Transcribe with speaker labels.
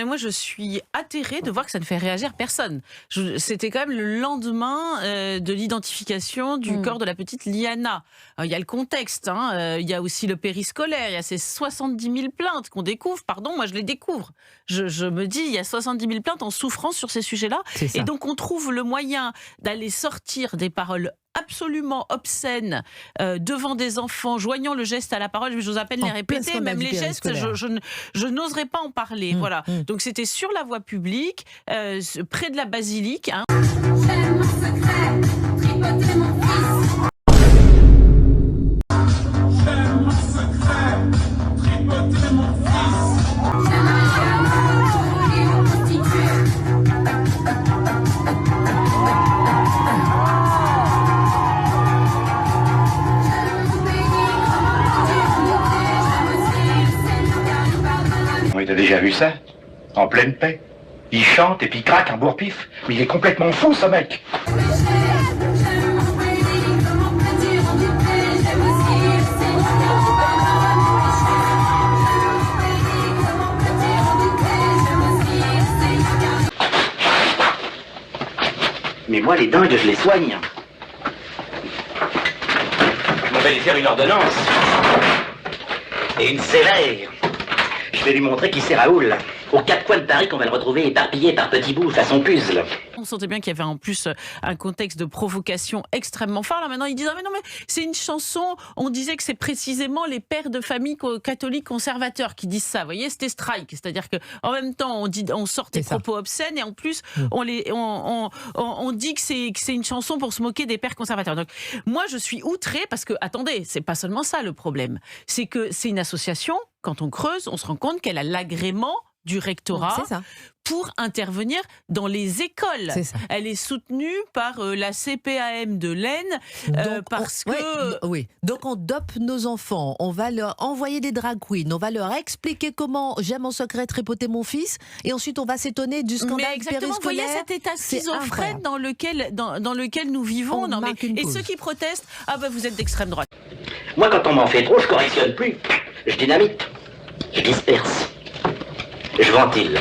Speaker 1: Et moi, je suis atterrée de voir que ça ne fait réagir personne. C'était quand même le lendemain de l'identification du corps de la petite Liana. Il y a le contexte, il y a aussi le périscolaire, il y a ces 70 000 plaintes qu'on découvre. Pardon, moi je les découvre. Je me dis, il y a 70 000 plaintes en souffrance sur ces sujets-là. Et donc on trouve le moyen d'aller sortir des paroles absolument obscène devant des enfants, joignant le geste à la parole. Je vous appelle les répéter, même les gestes, je n'oserais pas en parler. Voilà. Donc c'était sur la voie publique, près de la basilique.
Speaker 2: J'aime mon secret, tripoter mon fils. J'aime mon secret, tripoter mon fils. J'aimerais et me prostituer.
Speaker 3: Oui, t'as déjà vu ça? En pleine paix. Il chante et puis il craque un bourre-pif. Mais il est complètement fou, ce mec.
Speaker 4: Mais moi, les dingues, je les soigne. On va lui faire une ordonnance. Et une sévère. Je vais lui montrer qui c'est Raoul. Aux quatre coins de Paris qu'on va le retrouver éparpillé par petits bouts façon puzzle.
Speaker 1: On sentait bien qu'il y avait en plus un contexte de provocation extrêmement fort. Là maintenant ils disent ah mais non mais c'est une chanson. On disait que c'est précisément les pères de famille catholiques conservateurs qui disent ça. Vous voyez, c'était strike, c'est-à-dire que en même temps on sort des propos obscènes et en plus on dit que c'est une chanson pour se moquer des pères conservateurs. Donc moi je suis outrée parce que attendez, c'est pas seulement ça le problème, c'est que c'est une association. Quand on creuse, on se rend compte qu'elle a l'agrément du rectorat pour intervenir dans les écoles. Elle est soutenue par la CPAM de l'Aisne parce que...
Speaker 5: Oui. Donc on dope nos enfants, on va leur envoyer des drag queens, on va leur expliquer comment j'aime en secret tripoter mon fils et ensuite on va s'étonner du scandale périscolaire.
Speaker 1: Vous voyez cet état schizophrène dans lequel nous vivons. Et ceux qui protestent, ah ben vous êtes d'extrême droite.
Speaker 4: Moi quand on m'en fait trop, je correctionne plus. Je dynamite, je disperse, je ventile.